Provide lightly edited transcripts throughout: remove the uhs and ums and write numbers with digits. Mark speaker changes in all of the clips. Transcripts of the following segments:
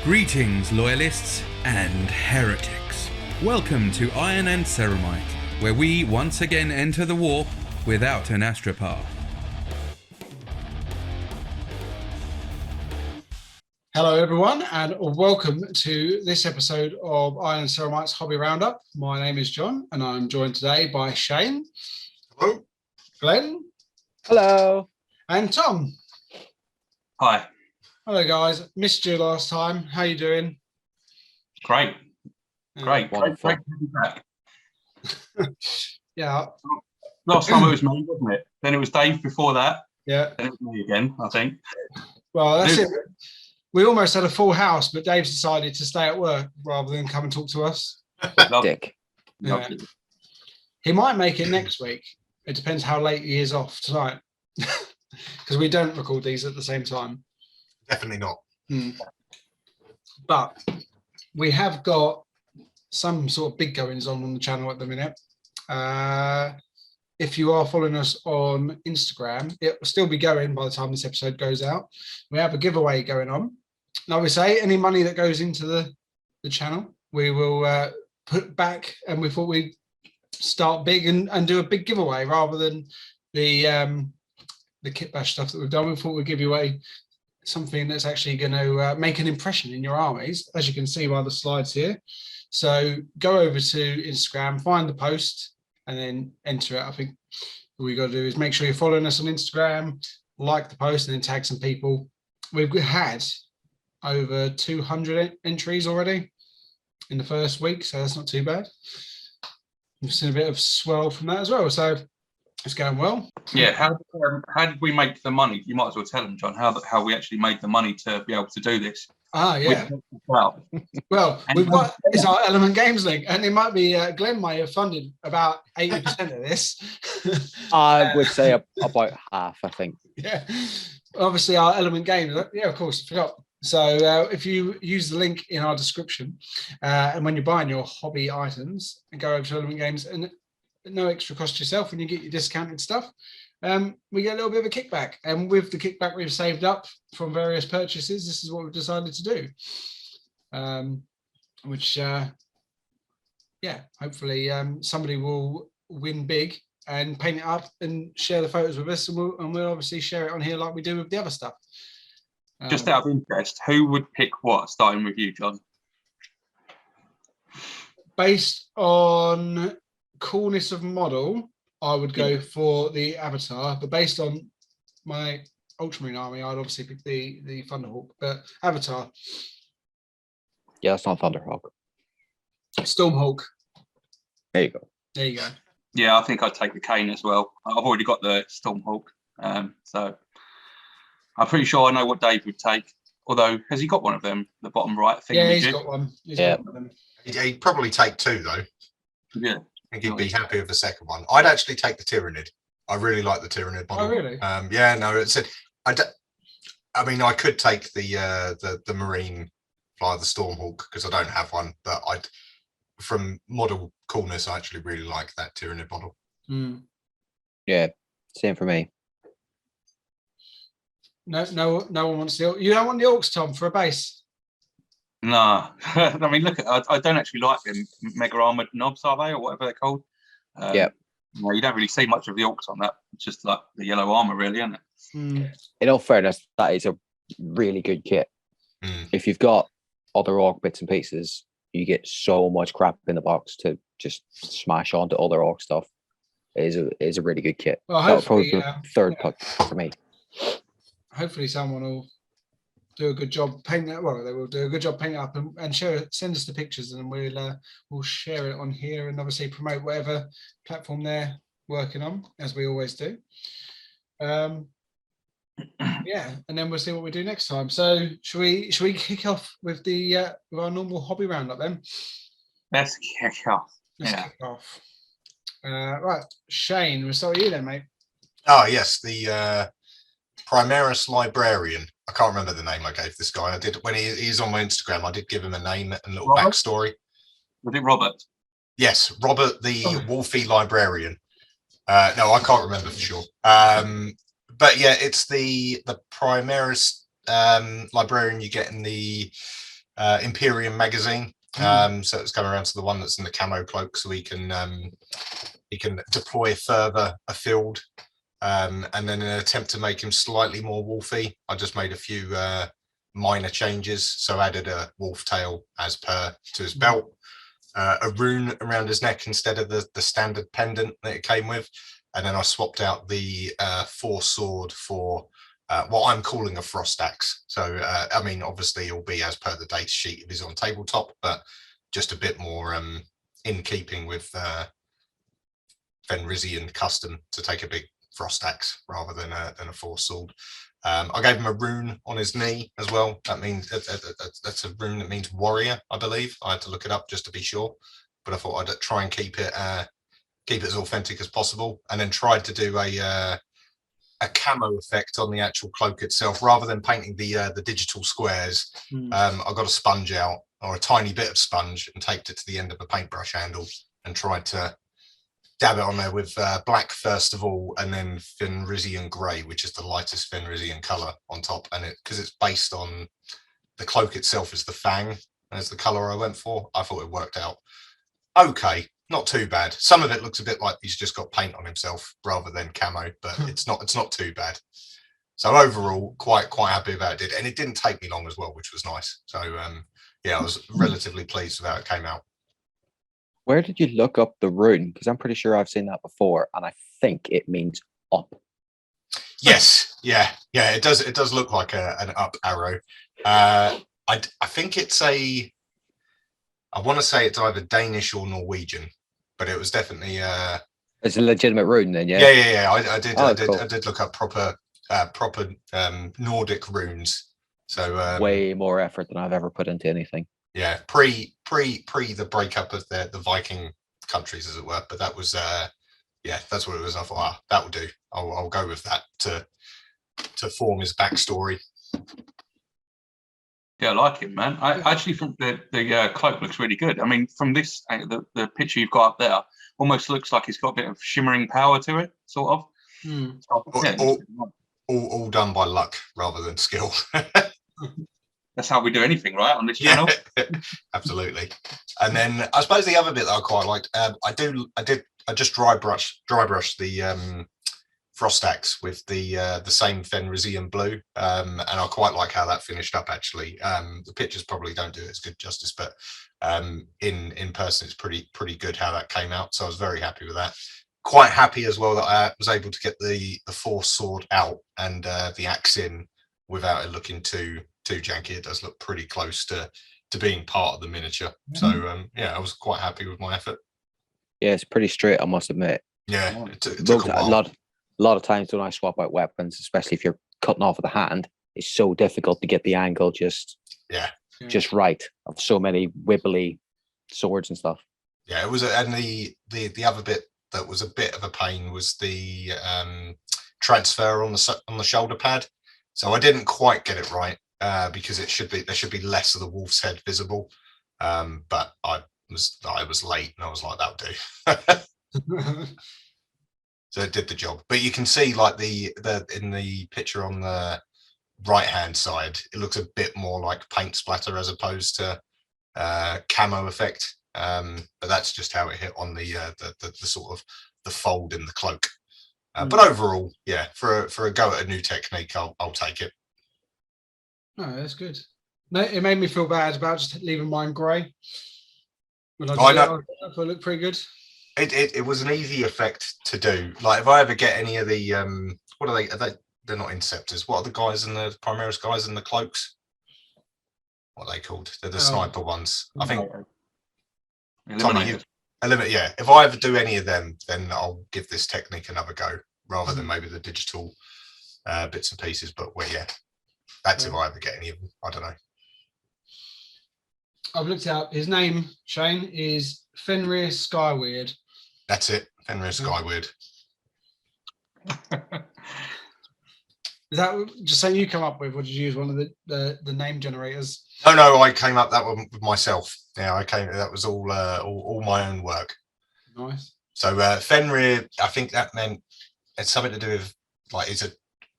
Speaker 1: Greetings, loyalists and heretics. Welcome to Iron and Ceramite, where we once again enter the warp without an astropath.
Speaker 2: Hello everyone, and welcome to this episode of Iron and Ceramite's Hobby Roundup. My name is John, and I'm joined today by Shane.
Speaker 3: Hello.
Speaker 2: Glenn.
Speaker 4: Hello.
Speaker 2: And Tom.
Speaker 3: Hi.
Speaker 2: Hello guys, missed you last time. How you doing?
Speaker 3: Great. Great to be back.
Speaker 2: Yeah.
Speaker 3: Last time it was me, wasn't it? Then it was Dave before that.
Speaker 2: Yeah.
Speaker 3: Then it was me again, I think.
Speaker 2: Well, that's it. We almost had a full house, but Dave's decided to stay at work rather than come and talk to us.
Speaker 4: Dick.
Speaker 2: Yeah. He might make it next week. It depends how late he is off tonight. Because we don't record these at the same time.
Speaker 3: Definitely not.
Speaker 2: But we have got some sort of big goings on the channel at the minute. If you are following us on Instagram, it will still be going by the time this episode goes out. We have a giveaway going on. Now we say any money that goes into the channel, we will put back, and we thought we'd start big and do a big giveaway rather than the kit bash stuff that we've done. We thought we'd give you away something that's actually going to make an impression in your armies, as you can see by the slides here. So go over to Instagram, find the post, and then enter it. I think all you got to do is make sure you're following us on Instagram, like the post, and then tag some people. We've had over 200 entries already in the first week, so that's not too bad. We've seen a bit of swell from that as well, so it's going well.
Speaker 3: Yeah, how did we make the money? You might as well tell them, John, how we actually made the money to be able to do this.
Speaker 2: Yeah. Well, we've got it's our Element Games link, and it might be Glenn may have funded about 80% of this.
Speaker 4: I would say about half, I think.
Speaker 2: Yeah, obviously our Element Games. Yeah, of course, I forgot. So if you use the link in our description, and when you're buying your hobby items, and go over to Element Games, and no extra cost to yourself when you get your discounted stuff, we get a little bit of a kickback. And with the kickback we've saved up from various purchases, this is what we've decided to do. Hopefully somebody will win big and paint it up and share the photos with us, and we'll obviously share it on here like we do with the other stuff.
Speaker 3: Just out of interest, who would pick what, starting with you, John?
Speaker 2: Based on coolness of model, I would go for the Avatar, but based on my Ultramarine army, I'd obviously pick the Thunderhawk, but Avatar.
Speaker 4: Yeah, it's not Thunderhawk.
Speaker 2: Stormhawk.
Speaker 4: There you go.
Speaker 2: There you go.
Speaker 3: Yeah, I think I'd take the Kane as well. I've already got the Stormhawk, so I'm pretty sure I know what Dave would take. Although, has he got one of them, the bottom right thing?
Speaker 2: Yeah, he's got one. Got one of them.
Speaker 5: He'd probably take two, though.
Speaker 3: Yeah.
Speaker 5: I think he'd be happy with the second one. I'd actually take the Tyranid. I really like the Tyranid model.
Speaker 2: Oh, really?
Speaker 5: Yeah, no, it's I mean, I could take the Marine Flyer, the Stormhawk, because I don't have one, but from model coolness, I actually really like that Tyranid model.
Speaker 4: Yeah, same for me.
Speaker 2: No one wants the. You don't want the Orcs, Tom, for a base?
Speaker 3: No, I mean, look, I don't actually like them mega armored knobs, are they, or whatever they're called?
Speaker 4: Yeah.
Speaker 3: No, you don't really see much of the Orcs on that. It's just like the yellow armor, really, isn't it?
Speaker 4: In all fairness, that is a really good kit. If you've got other Orc bits and pieces, you get so much crap in the box to just smash onto other Orc stuff. It is a really good kit.
Speaker 2: Well,
Speaker 4: that would probably
Speaker 2: hopefully,
Speaker 4: be third pick for me.
Speaker 2: Hopefully, someone will do a good job painting it. Well, they will do a good job painting it up and send us the pictures, and we'll share it on here, and obviously promote whatever platform they're working on, as we always do. And then we'll see what we do next time. So should we kick off with with our normal hobby roundup then?
Speaker 3: Let's kick off.
Speaker 2: Kick off. Right, Shane, we'll start with you then, mate.
Speaker 5: Oh yes, the Primaris Librarian. I can't remember the name I gave this guy. I did when he's on my Instagram. I did give him a name and a little backstory.
Speaker 3: Was it Robert?
Speaker 5: Yes, Robert the Wolfie Librarian. No, I can't remember for sure. But yeah, it's the Primaris librarian you get in the Imperium magazine. So it's going around to the one that's in the camo cloak, so he can deploy further afield. And then in an attempt to make him slightly more wolfy, I just made a few minor changes. So added a wolf tail as per to his belt, a rune around his neck instead of the standard pendant that it came with, and then I swapped out the force sword for what I'm calling a frost axe. So I mean, obviously it'll be as per the data sheet it is on tabletop, but just a bit more in keeping with Fenrisian custom to take a big frost axe rather than a force sword. I gave him a rune on his knee as well. That means that's a rune that means warrior, I believe. I had to look it up just to be sure, but I thought I'd try and keep it as authentic as possible, and then tried to do a camo effect on the actual cloak itself rather than painting the digital squares. I got a sponge out, or a tiny bit of sponge, and taped it to the end of a paintbrush handle and tried to dab it on there with black first of all, and then Fenrisian grey, which is the lightest Fenrisian colour on top. And because it's based on the cloak itself is the fang as the colour I went for, I thought it worked out okay, not too bad. Some of it looks a bit like he's just got paint on himself rather than camo, but it's not too bad. So overall, quite happy about it, and it didn't take me long as well, which was nice. So yeah, I was relatively pleased with how it came out.
Speaker 4: Where did you look up the rune? Because I'm pretty sure I've seen that before, and I think it means up.
Speaker 5: Yes, yeah, it does look like an up arrow. I think it's I want to say it's either Danish or Norwegian, but it was definitely
Speaker 4: It's a legitimate rune then, yeah.
Speaker 5: Yeah. I
Speaker 4: Cool.
Speaker 5: did look up proper Nordic runes. So
Speaker 4: Way more effort than I've ever put into anything.
Speaker 5: yeah, pre the breakup of the Viking countries, as it were. But that was yeah, that's what it was. I thought, that will do. I'll go with that to form his backstory.
Speaker 3: Yeah, I like it, man. I actually think the cloak looks really good. I mean, from this, the picture you've got up there almost looks like it's got a bit of shimmering power to it, sort of. So, yeah,
Speaker 5: All done by luck rather than skill.
Speaker 3: that's how we do anything, right, on this channel.
Speaker 5: Yeah, absolutely. And then I suppose the other bit that I quite liked, I just dry brushed the frost axe with the same Fenrisian blue, and I quite like how that finished up. Actually, the pictures probably don't do it as good justice, but in person it's pretty good how that came out. So I was very happy with that. Quite happy as well that I was able to get the force sword out and the axe in without it looking too janky. It does look pretty close to being part of the miniature. So yeah, I was quite happy with my effort.
Speaker 4: Yeah, it's pretty straight, I must admit.
Speaker 5: Yeah, it took a while.
Speaker 4: A lot of times when I swap out weapons, especially if you're cutting off with the hand, it's so difficult to get the angle just right of so many wibbly swords and stuff.
Speaker 5: Yeah, it was, and the other bit that was a bit of a pain was the transfer on the shoulder pad. So I didn't quite get it right because there should be less of the wolf's head visible. But I was late and I was like, that'll do. So it did the job. But you can see, like the in the picture on the right hand side, it looks a bit more like paint splatter as opposed to camo effect. But that's just how it hit on the sort of the fold in the cloak. But overall, yeah, for a go at a new technique, I'll take it.
Speaker 2: No, that's good. It made me feel bad about just leaving mine grey.
Speaker 5: I know.
Speaker 2: I thought it looked pretty good.
Speaker 5: It was an easy effect to do. Like if I ever get any of the what are they? They're not Inceptors. What are the guys in the Primaris guys in the cloaks? What are they called? They're the sniper ones. I think. Tommy, yeah. If I ever do any of them, then I'll give this technique another go rather than maybe the digital bits and pieces. But well, yeah, that's if I ever get any of them. I don't know.
Speaker 2: I've looked it up. His name, Shane, is Fenrir Skyweird.
Speaker 5: That's it, Fenrir Skyweird.
Speaker 2: Is that just something you come up with, or did you use one of the name generators?
Speaker 5: No, I came up that one with myself. Yeah, that was all my own work.
Speaker 2: Nice.
Speaker 5: So Fenrir, I think that meant it's something to do with like it's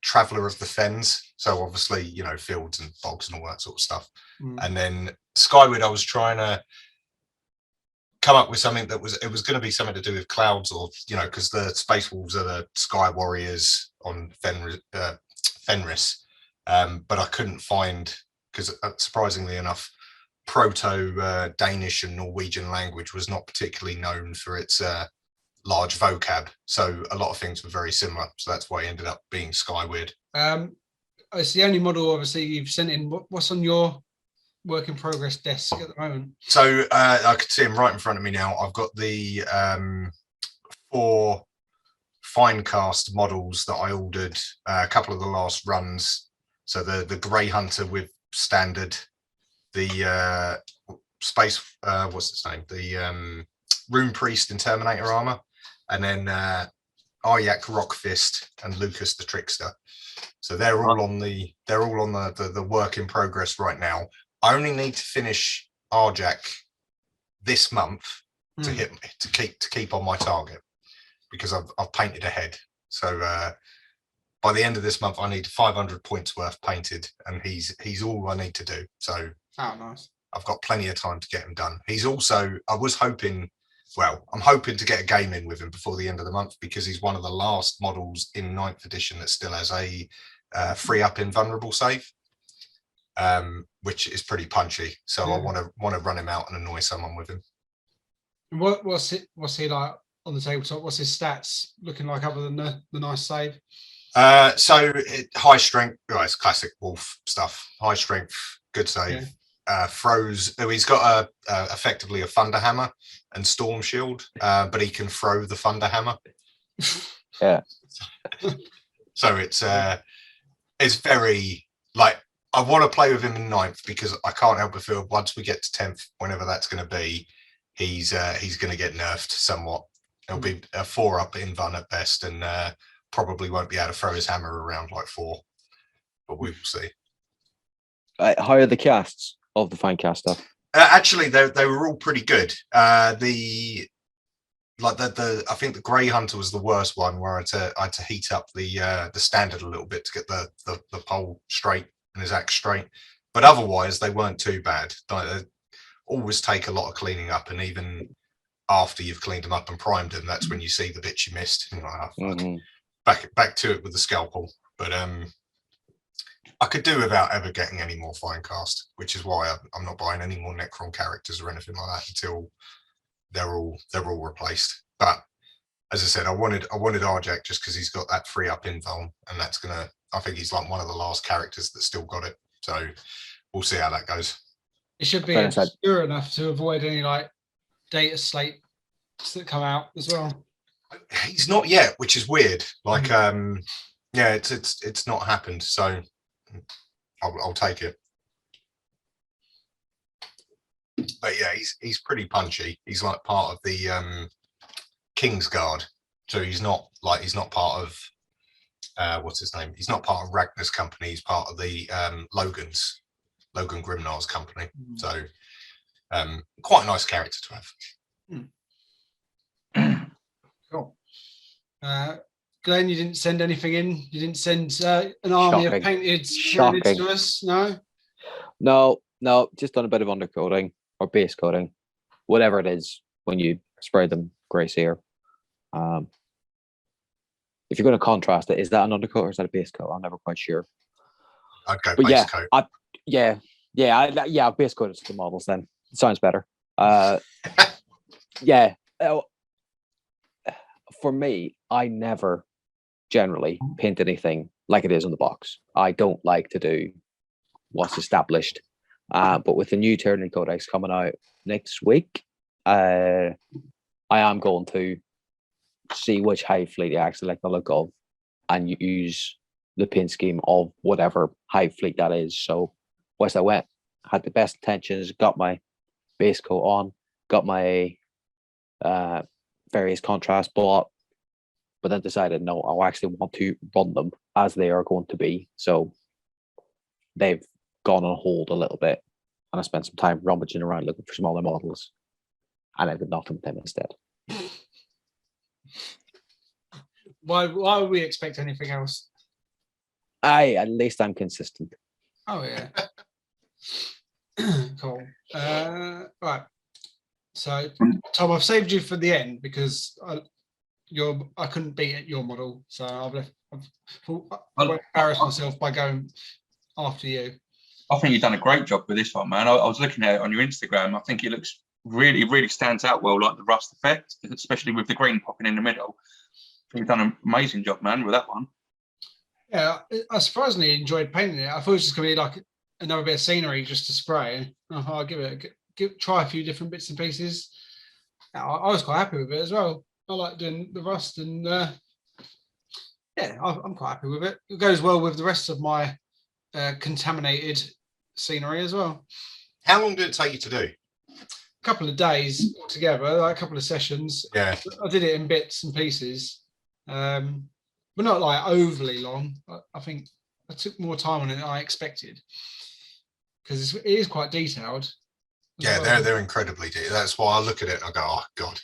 Speaker 5: Traveller of the Fens. So obviously, you know, fields and bogs and all that sort of stuff. And then Skyward, I was trying to come up with something that was going to be something to do with clouds, or, you know, because the Space Wolves are the Sky Warriors on Fenris. But I couldn't find, because surprisingly enough, Proto Danish and Norwegian language was not particularly known for its large vocab, so a lot of things were very similar, so that's why it ended up being Skyward.
Speaker 2: It's the only model obviously you've sent in. What's on your work in progress desk at the moment?
Speaker 5: So I could see him right in front of me now. I've got the 4 Finecast models that I ordered a couple of the last runs. So the Grey Hunter with standard, the space what's its name, the Rune Priest in Terminator armor, and then Aryak Rockfist and Lucas the Trickster. So they're all on the work in progress right now. I only need to finish Arjak this month to keep on my target, because I've painted ahead. So by the end of this month, I need 500 points worth painted, and he's all I need to do. So
Speaker 2: nice.
Speaker 5: I've got plenty of time to get him done. He's also, I'm hoping to get a game in with him before the end of the month, because he's one of the last models in 9th edition that still has a free up invulnerable save, which is pretty punchy. So I want to run him out and annoy someone with him.
Speaker 2: What's he like on the tabletop? What's his stats looking like other than the nice save?
Speaker 5: High strength, it's classic wolf stuff. High strength, good save. Throws. He's got effectively a thunder hammer and storm shield, but he can throw the thunder hammer.
Speaker 4: Yeah.
Speaker 5: So it's very, like, I want to play with him in 9th, because I can't help but feel once we get to 10th, whenever that's going to be, he's going to get nerfed somewhat. It'll be a 4-up invuln at best, and probably won't be able to throw his hammer around like 4, but we will see.
Speaker 4: How are the casts of the Finecast stuff?
Speaker 5: Actually, they were all pretty good. I think the Grey Hunter was the worst one, where I had to heat up the standard a little bit to get the pole straight and his axe straight. But otherwise, they weren't too bad. They always take a lot of cleaning up, and even after you've cleaned them up and primed them, that's when you see the bits you missed. And you're like, back to it with the scalpel. But I could do without ever getting any more Finecast, which is why I'm not buying any more Necron characters or anything like that until they're all replaced. But as I said, I wanted Arjak just because he's got that 3-up invuln, and I think he's like one of the last characters that still got it. So we'll see how that goes.
Speaker 2: It should be obscure enough to avoid any like data slates that come out as well.
Speaker 5: He's not yet, which is weird. Like, it's not happened. So I'll take it. But yeah, he's pretty punchy. He's like part of the King's Guard, so he's not part of what's his name? He's not part of Ragnar's company. He's part of the Logan Grimnar's company. So quite a nice character to have.
Speaker 2: Cool. Glenn, you didn't send anything in. You didn't send an army of painted units to us.
Speaker 4: No. Just done a bit of undercoating or base coating, whatever it is when you spray them grey sear. If you're going to contrast it, is that an undercoat or is that a base coat? I'm never quite sure.
Speaker 5: I'd go base coat.
Speaker 4: I base coated the models then. It sounds better. For me, I never generally paint anything like it is on the box. I don't like to do what's established. But with the new Turning Codex coming out next week, I am going to see which Hive fleet I actually like the look of and use the paint scheme of whatever Hive fleet that is. So once I went, had the best intentions, got my base coat on, got my various contrast bought, but then decided no, I actually want to run them as they are going to be. So they've gone on hold a little bit, and I spent some time rummaging around looking for smaller models, and I did nothing with them instead.
Speaker 2: Why would we expect anything else?
Speaker 4: At least I'm consistent.
Speaker 2: Oh yeah. Cool. Right. So Tom, I've saved you for the end because I couldn't beat it, your model, so I won't embarrass myself by going after you.
Speaker 3: I think you've done a great job with this one, man. I was looking at it on your Instagram. I think it looks really stands out well, like the rust effect, especially with the green popping in the middle. I think you've done an amazing job, man, with that one.
Speaker 2: Yeah, I surprisingly enjoyed painting it. I thought it was just going to be like another bit of scenery just to spray. I'll try a few different bits and pieces. I was quite happy with it as well. I like doing the rust, and yeah, I'm quite happy with it. It goes well with the rest of my contaminated scenery as well.
Speaker 5: How long did it take you to do?
Speaker 2: A couple of days together, like a couple of sessions.
Speaker 5: Yeah,
Speaker 2: I did it in bits and pieces, but not like overly long. I think I took more time on it than I expected because it is quite detailed.
Speaker 5: Yeah,
Speaker 2: well.
Speaker 5: they're incredibly detailed. That's why I look at it and I go, oh God.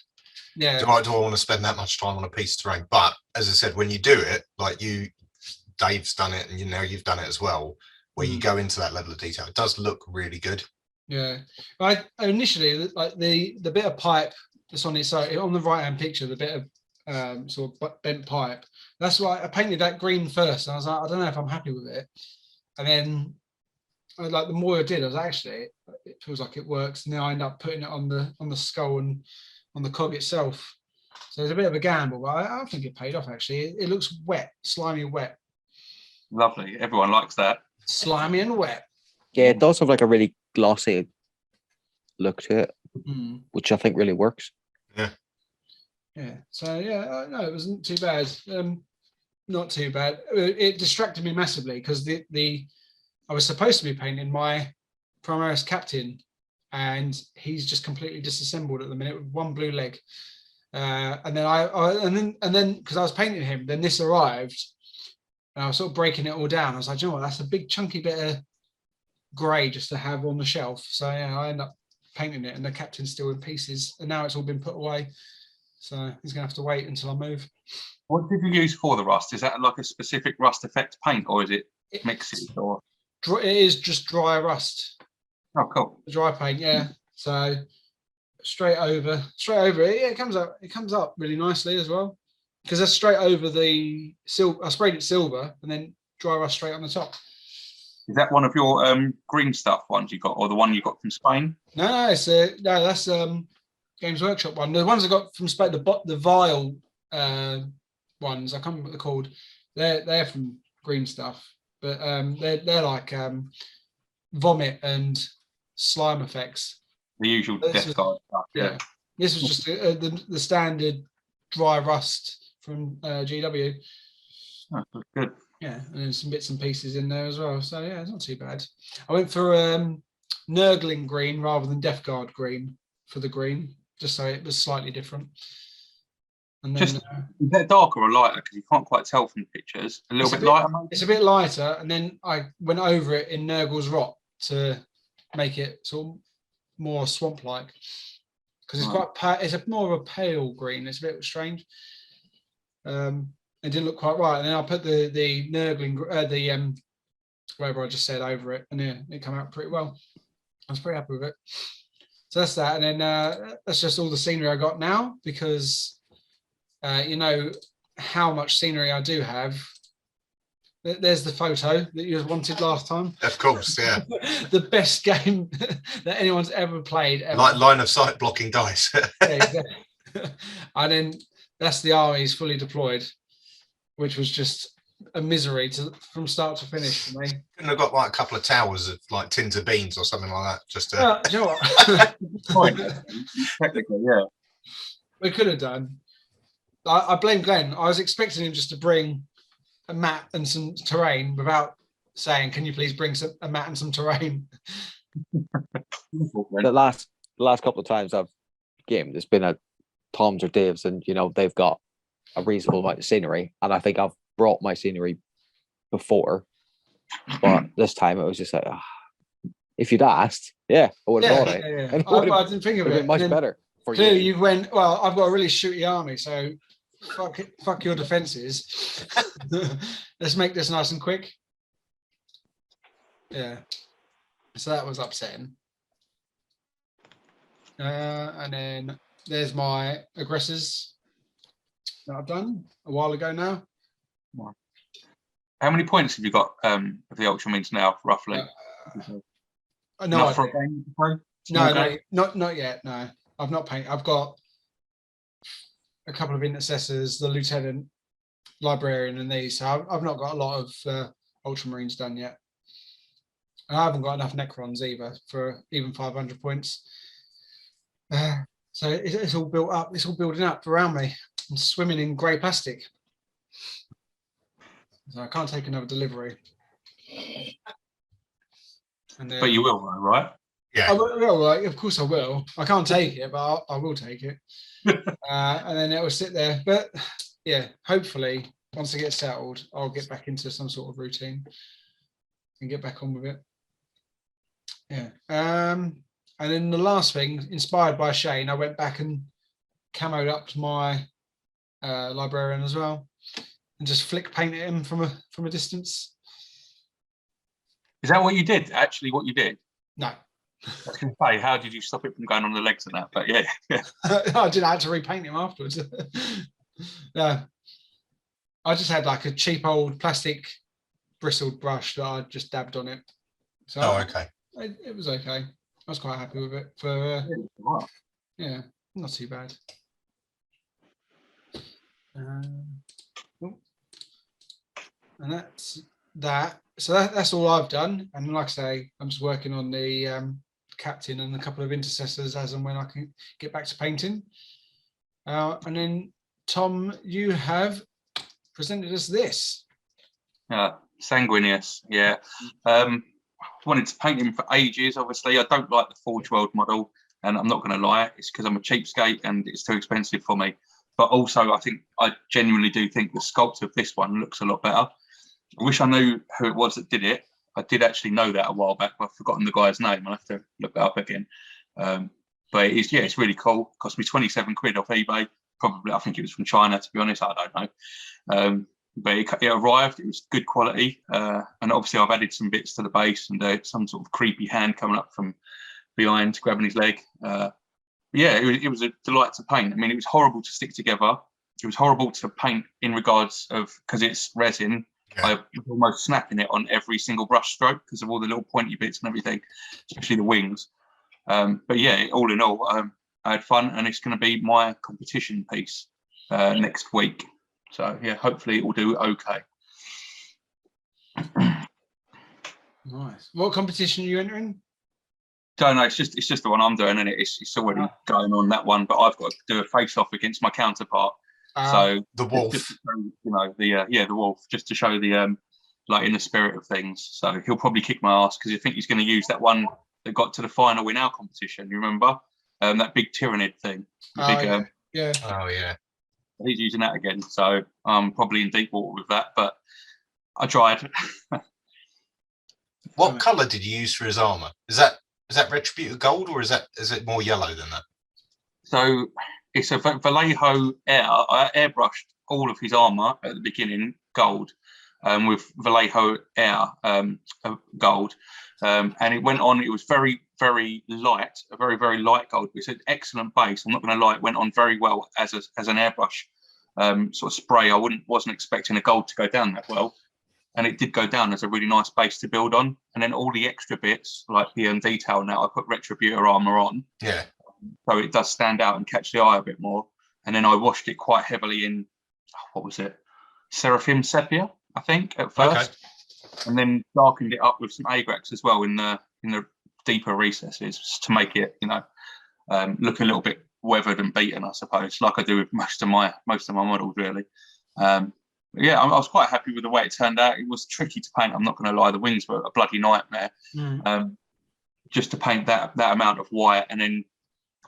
Speaker 2: Yeah.
Speaker 5: Do I want to spend that much time on a piece of terrain? But as I said, when you do it, like Dave's done it, and you've done it as well, where you go into that level of detail, it does look really good.
Speaker 2: Yeah, I initially like the bit of pipe that's on it. So on the right hand picture, the bit of sort of bent pipe. That's why I painted that green first. And I was like, I don't know if I'm happy with it. And then, like the more I did, I was actually, it feels like it works. And then I end up putting it on the skull and on the cog itself. So it's a bit of a gamble, but I think it paid off actually. It looks wet, slimy wet.
Speaker 3: Lovely. Everyone likes that.
Speaker 2: Slimy and wet.
Speaker 4: Yeah, it does have like a really glossy look to it, which I think really works.
Speaker 5: Yeah.
Speaker 2: Yeah. So yeah, no, it wasn't too bad. Not too bad. It distracted me massively because I was supposed to be painting my Primaris captain, and he's just completely disassembled at the minute with one blue leg. And then because I was painting him, then this arrived, and I was sort of breaking it all down. I was like, you know what, that's a big chunky bit of grey just to have on the shelf. So yeah, I ended up painting it, and the captain's still in pieces, and now it's all been put away. So he's gonna have to wait until I move.
Speaker 3: What did you use for the rust? Is that like a specific rust effect paint, or is it mixes? Or
Speaker 2: It is just dry rust.
Speaker 3: Oh, cool.
Speaker 2: Dry paint, yeah. So straight over it. Yeah, it comes up really nicely as well. Because that's straight over the silver. I sprayed it silver and then dry rust straight on the top.
Speaker 3: Is that one of your green stuff ones you got, or the one you got from Spain?
Speaker 2: No, that's Games Workshop one. The ones I got from Spain, the vial ones, I can't remember what they're called. They're from green stuff, but they're like vomit and slime effects.
Speaker 3: The usual Death Guard stuff. Yeah.
Speaker 2: This was just the standard dry rust from GW.
Speaker 3: Oh, good.
Speaker 2: Yeah, and then some bits and pieces in there as well. So yeah, it's not too bad. I went for Nurgling green rather than Death Guard green for the green, just so it was slightly different. And then
Speaker 3: is that darker or lighter? Because you can't quite tell from the pictures. A little bit lighter. Maybe?
Speaker 2: It's a bit lighter, and then I went over it in Nurgle's Rot to make it sort of more swamp-like. Because it's quite it's more of a pale green. It's a bit strange. It didn't look quite right. And then I put the Nurgling, whatever I just said over it, and it came out pretty well. I was pretty happy with it. So that's that. And then that's just all the scenery I got now, because you know how much scenery I do have. There's the photo that you wanted last time.
Speaker 5: Of course, yeah.
Speaker 2: The best game that anyone's ever played. Ever.
Speaker 5: Like line of sight blocking dice.
Speaker 2: Yeah, exactly. And then that's the armies fully deployed, which was just a misery from start to finish for me.
Speaker 5: Couldn't have got like a couple of towers of like tins of beans or something like that. Just to...
Speaker 2: Do you know what?
Speaker 3: Technically, yeah.
Speaker 2: We could have done. I blame Glenn. I was expecting him just to bring a mat and some terrain without saying, "Can you please bring a mat and some terrain?"
Speaker 4: The last couple of times I've gamed, there's been a Tom's or Dave's, and you know they've got a reasonable amount of scenery, and I think I've brought my scenery before, but this time it was just like, if you'd asked, I would have brought it.
Speaker 2: Yeah. I didn't think of it.
Speaker 4: Much better for you.
Speaker 2: Clearly, you went, well, I've got a really shooty army, so fuck your defenses. Let's make this nice and quick. Yeah. So that was upsetting. And then there's my aggressors that I've done a while ago now.
Speaker 3: How many points have you got of the Ultramarines now, roughly?
Speaker 2: No,
Speaker 3: Enough for a game?
Speaker 2: no, not yet. No, I've not painted. I've got a couple of intercessors, the lieutenant, librarian, and these. So I've not got a lot of Ultramarines done yet. And I haven't got enough Necrons either for even 500 points. So it's all built up. It's all building up around me. I'm swimming in grey plastic. So I can't take another delivery. And then,
Speaker 3: But you will, though, right?
Speaker 5: Yeah.
Speaker 2: I will, like, of course I will. I can't take it, but I will take it. And then it will sit there. But yeah, hopefully, once I get settled, I'll get back into some sort of routine and get back on with it. Yeah. And then the last thing, inspired by Shane, I went back and camoed up my librarian as well, and just flick painted him from a distance.
Speaker 3: Is that what you did? Actually, what you did?
Speaker 2: No.
Speaker 3: I was going to say, how did you stop it from going on the legs and that? But yeah.
Speaker 2: I didn't have to repaint him afterwards. No. I just had like a cheap old plastic bristled brush that I just dabbed on it. So
Speaker 5: Okay.
Speaker 2: It was okay. I was quite happy with it. Yeah, not too bad. And that's that. So that's all I've done. And like I say, I'm just working on the captain and a couple of intercessors as and when I can get back to painting. And then Tom, you have presented us this.
Speaker 3: Sanguine, yes. Yeah. Wanted to paint him for ages. Obviously, I don't like the Forge World model, and I'm not going to lie, it's because I'm a cheapskate and it's too expensive for me. But also, I genuinely do think the sculpt of this one looks a lot better. I wish I knew who it was that did it. I did actually know that a while back, but I've forgotten the guy's name. I'll have to look that up again. But it's really cool. It cost me 27 quid off eBay. Probably, I think it was from China, to be honest. I don't know. But it arrived. It was good quality, and obviously I've added some bits to the base and some sort of creepy hand coming up from behind, grabbing his leg. It was a delight to paint. I mean, it was horrible to stick together. It was horrible to paint in regards of because it's resin. Yeah. I was almost snapping it on every single brush stroke because of all the little pointy bits and everything, especially the wings. But yeah, all in all, I had fun, and it's going to be my competition piece next week. So yeah, hopefully it will do okay.
Speaker 2: Nice. What competition are you entering?
Speaker 3: Don't know. It's just the one I'm doing, and it's already going on that one. But I've got to do a face-off against my counterpart. So
Speaker 5: the wolf,
Speaker 3: just to show, the wolf, just to show the like in the spirit of things. So he'll probably kick my ass because I think he's going to use that one that got to the final in our competition. You remember that big Tyrannid thing?
Speaker 2: Yeah.
Speaker 5: Oh yeah.
Speaker 3: He's using that again, so I'm probably in deep water with that. But I tried.
Speaker 5: What colour did you use for his armour? Is that Retributor gold, or is it more yellow than that?
Speaker 3: So it's a Vallejo Air. I airbrushed all of his armour at the beginning gold, with Vallejo Air gold, and it went on. It was very, very light, a very, very light gold. It's an excellent base. I'm not going to lie, it went on very well as an airbrush sort of spray. I wasn't expecting a gold to go down that well, and it did go down as a really nice base to build on. And then all the extra bits, like the detail, now I put Retributor armour on.
Speaker 5: Yeah.
Speaker 3: So it does stand out and catch the eye a bit more. And then I washed it quite heavily in, what was it? Seraphim Sepia, I think, at first. Okay. And then darkened it up with some Agrax as well in the deeper recesses to make it, look a little bit weathered and beaten, I suppose, like I do with most of my models, really. I was quite happy with the way it turned out. It was tricky to paint, I'm not going to lie. The wings were a bloody nightmare. Just to paint that amount of white and then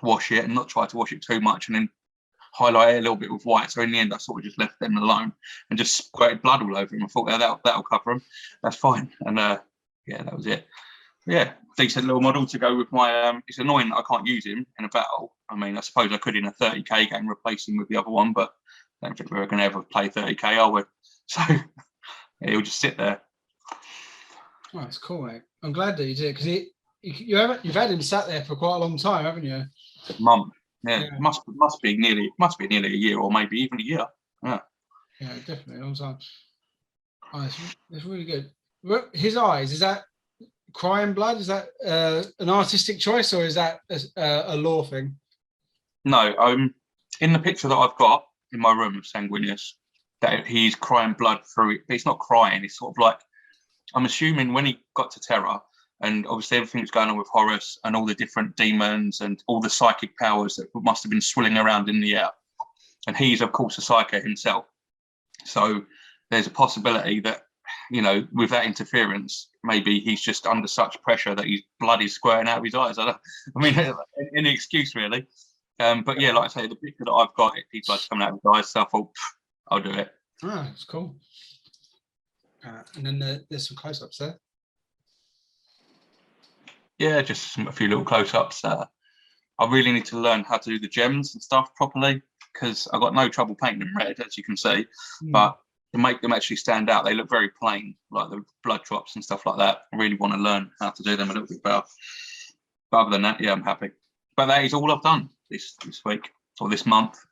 Speaker 3: wash it and not try to wash it too much and then highlight it a little bit with white. So in the end, I sort of just left them alone and just squirted blood all over him. I thought that'll cover him. That's fine. And that was it. Yeah, decent little model to go with my. It's annoying that I can't use him in a battle. I mean, I suppose I could in a 30k game replace him with the other one, but I don't think we're going to ever play 30k, are we? So he'll just sit there.
Speaker 2: Oh, it's cool, mate. I'm glad that you did, because you've had him sat there for quite a long time, haven't you?
Speaker 3: Month. Yeah. Must be nearly a year, or maybe even a year. Yeah.
Speaker 2: Yeah, definitely a long time. Oh, it's really good. His eyes, is that crying blood? Is that an artistic choice, or is that a lore thing?
Speaker 3: No, in the picture that I've got in my room of Sanguinius, that he's crying blood through it, but he's not crying. It's sort of like, I'm assuming when he got to Terra, and obviously everything that's going on with Horus and all the different demons and all the psychic powers that must have been swirling around in the air. And he's, of course, a psycho himself. So there's a possibility that, you know, with that interference, maybe he's just under such pressure that his blood is squirting out of his eyes. I mean, any excuse really. But yeah, like I say, the picture that I've got, his blood's coming out of his eyes, so I thought, I'll do it.
Speaker 2: Oh, it's cool. And then there's some close-ups there.
Speaker 3: Yeah, just a few little close-ups. I really need to learn how to do the gems and stuff properly, because I've got no trouble painting them red, as you can see. But to make them actually stand out, they look very plain, like the blood drops and stuff like that. I really want to learn how to do them a little bit better. But other than that, yeah, I'm happy. But that is all I've done this week or this month.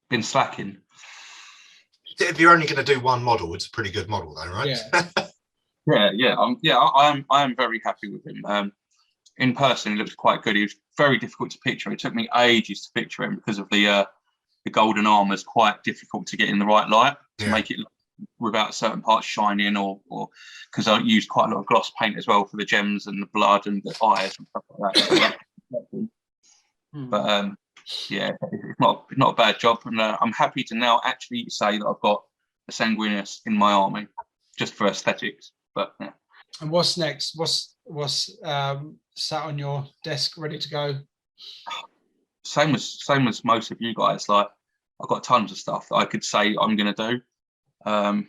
Speaker 3: Been slacking.
Speaker 5: If you're only going to do one model, it's a pretty good model, though, right?
Speaker 3: Yeah. I am very happy with him. In person, he looks quite good. He was very difficult to picture. It took me ages to picture him because of the golden armor is quite difficult to get in the right light to make it look without certain parts shining, or because I used quite a lot of gloss paint as well for the gems and the blood and the eyes and stuff like that. But yeah, it's not a bad job, and I'm happy to now actually say that I've got a Sanguinius in my army just for aesthetics. But yeah.
Speaker 2: And what's next? What's sat on your desk ready to go?
Speaker 3: Same as most of you guys. Like, I've got tons of stuff that I could say I'm going to do. I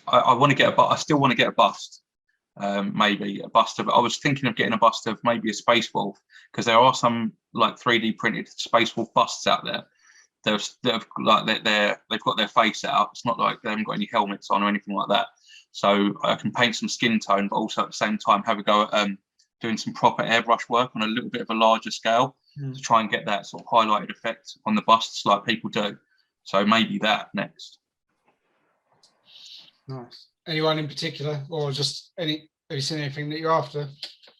Speaker 3: want to get I still want to get a bust. Maybe a bust of. I was thinking of getting a bust of maybe a space wolf, because there are some like 3D printed space wolf busts out there. They've got their face out. It's not like they haven't got any helmets on or anything like that. So I can paint some skin tone, but also at the same time have a go at doing some proper airbrush work on a little bit of a larger scale to try and get that sort of highlighted effect on the busts like people do. So maybe that next.
Speaker 2: Nice. Anyone in particular, or just have you seen anything that you're after?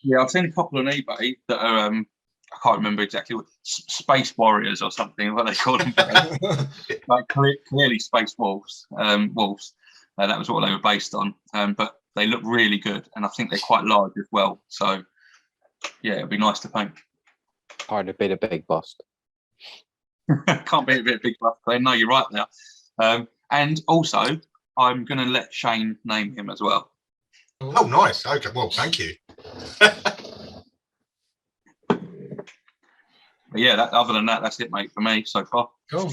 Speaker 3: Yeah, I've seen a couple on eBay that are I can't remember exactly what, space warriors or something, what they call them. Like clearly space wolves. That was what they were based on. But they look really good, and I think they're quite large as well. So yeah, it'd be nice to paint.
Speaker 4: Hard to beat a big bust.
Speaker 3: Can't beat a bit of big bust. No, you're right there. And also, I'm going to let Shane name him as well.
Speaker 5: Oh, nice. Okay, well, thank you.
Speaker 3: But yeah, other than that, that's it, mate, for me so far.
Speaker 2: Cool.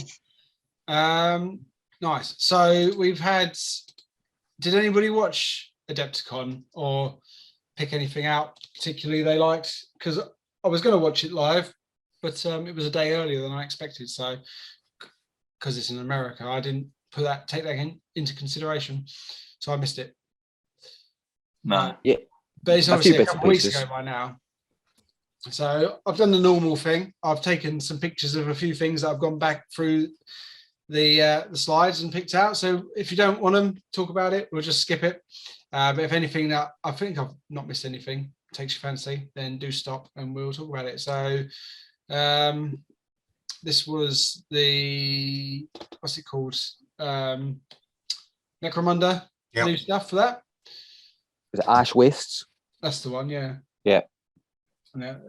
Speaker 2: Nice. So we've had. Did anybody watch Adepticon or pick anything out particularly they liked? Because I was going to watch it live, but it was a day earlier than I expected. So because it's in America, I didn't take that into consideration, so I missed it.
Speaker 3: No.
Speaker 4: Yeah.
Speaker 2: But it's obviously a couple of weeks ago by now. So I've done the normal thing. I've taken some pictures of a few things that I've gone back through the slides and picked out. So if you don't want them, talk about it, we'll just skip it. But if anything that I think I've not missed anything takes your fancy, then do stop and we'll talk about it. So this was the, what's it called? Necromunda, new stuff for that.
Speaker 4: Is it Ash Wisps?
Speaker 2: That's the one, yeah.
Speaker 4: Yeah.
Speaker 2: And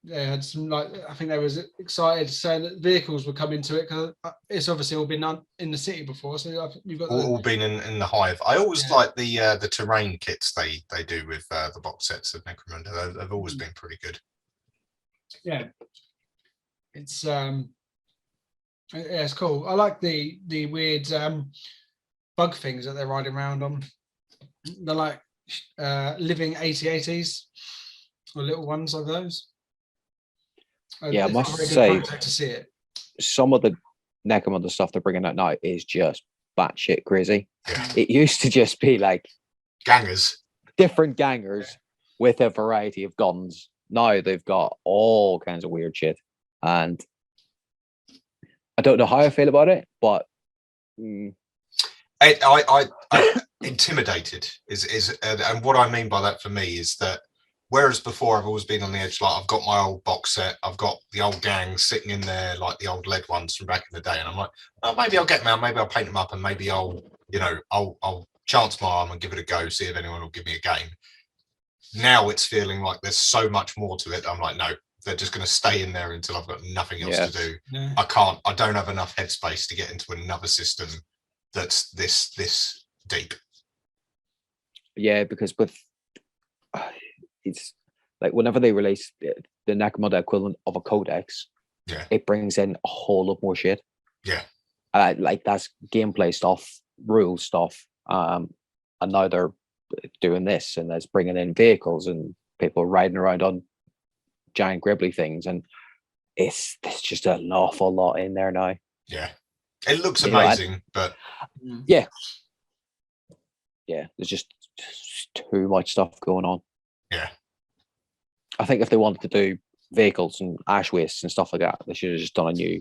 Speaker 2: they had some, like, I think they was excited saying that vehicles would come into it, because it's obviously all been in the city before. So you've got
Speaker 5: all been in the hive. I always like the terrain kits they do with the box sets of Necromunda. They've always been pretty good.
Speaker 2: Yeah, it's it's cool. I like the weird bug things that they're riding around on. They're like living AT-ATs, or little ones like those.
Speaker 4: Yeah, I must say,
Speaker 2: to see it.
Speaker 4: Some of the Necromunda stuff they're bringing out now is just batshit crazy.
Speaker 5: Yeah.
Speaker 4: It used to just be like
Speaker 5: gangers.
Speaker 4: different gangers with a variety of guns. Now they've got all kinds of weird shit, and I don't know how I feel about it, but
Speaker 5: I intimidated is and what I mean by that for me is that whereas before I've always been on the edge, like I've got my old box set, I've got the old gangs sitting in there, like the old lead ones from back in the day, and I'm like, oh, maybe I'll get them out, maybe I'll paint them up, and maybe I'll chance my arm and give it a go, see if anyone will give me a game. Now it's feeling like there's so much more to it. I'm like, no, they're just going to stay in there until I've got nothing else to do.
Speaker 2: Yeah.
Speaker 5: I don't have enough headspace to get into another system that's this deep.
Speaker 4: yeah, because with it's like whenever they release the Necromunda equivalent of a codex, it brings in a whole lot more shit.
Speaker 5: Yeah,
Speaker 4: like that's gameplay stuff, rule stuff, and now they're doing this, and that's bringing in vehicles and people riding around on giant gribbly things, and it's just an awful lot in there now.
Speaker 5: Yeah, it looks amazing, but
Speaker 4: yeah, there's just too much stuff going on.
Speaker 5: Yeah,
Speaker 4: I think if they wanted to do vehicles and ash wastes and stuff like that, they should have just done a new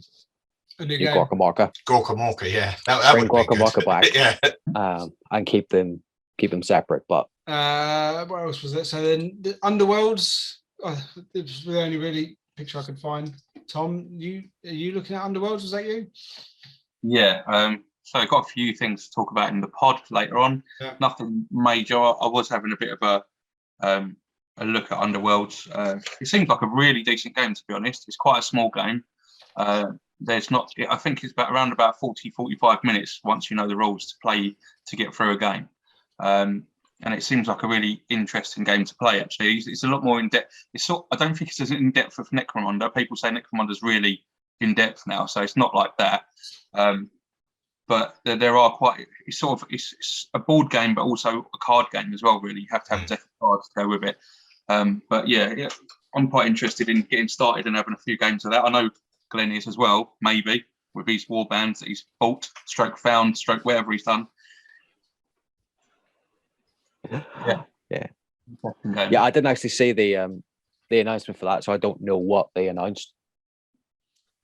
Speaker 4: Gorka Marka.
Speaker 5: Gorka Marka, yeah, that
Speaker 4: Bring
Speaker 5: would be
Speaker 4: Gorka Marka back,
Speaker 5: yeah,
Speaker 4: and keep them separate. But
Speaker 2: what else was it? So then the Underworlds. It was the only really picture I could find. Tom, are you looking at Underworlds? Was that you?
Speaker 3: Yeah. So I got a few things to talk about in the pod later on.
Speaker 2: Yeah.
Speaker 3: Nothing major. I was having a bit of a look at Underworlds. It seems like a really decent game, to be honest. It's quite a small game. There's not. I think it's around about 40-45 minutes once you know the rules to play to get through a game. And it seems like a really interesting game to play. Actually, it's a lot more in depth. I don't think it's as in depth of Necromunda. People say Necromunda's really in depth now, so it's not like that. But there are quite. It's a board game, but also a card game as well. Really, you have to have a deck of cards to go with it. But yeah, I'm quite interested in getting started and having a few games of that. I know Glenn is as well, maybe with his war bands that he's bought, stroke found, stroke whatever he's done.
Speaker 4: Yeah. I didn't actually see the announcement for that, so I don't know what they announced.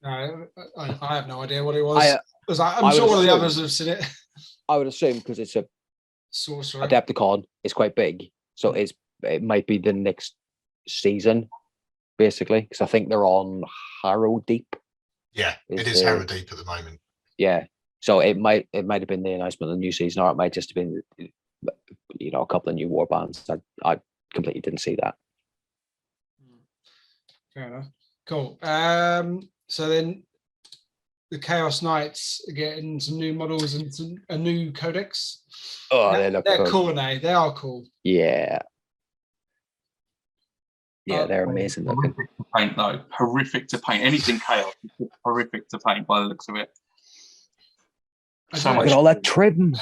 Speaker 2: No, I have no idea what it was. I'm sure
Speaker 4: would
Speaker 2: one of the
Speaker 4: assume-
Speaker 2: others have seen it.
Speaker 4: I would assume because it's a
Speaker 2: Sorcerer.
Speaker 4: Adepticon, it's quite big, so it might be the next season, basically. Because I think they're on Harrow Deep.
Speaker 5: Yeah, it is Harrow Deep at the moment.
Speaker 4: Yeah, so it might have been the announcement of the new season, or it might just have been a couple of new war bands. I completely didn't see that.
Speaker 2: Fair enough. Cool. So then the Chaos Knights are getting some new models and a new codex.
Speaker 4: Oh,
Speaker 2: they're cool, aren't they are cool.
Speaker 4: Yeah, they're amazing looking.
Speaker 3: Horrific to paint, though. Horrific to paint. Anything Chaos is horrific to paint by the looks of it.
Speaker 4: Look at all that trim.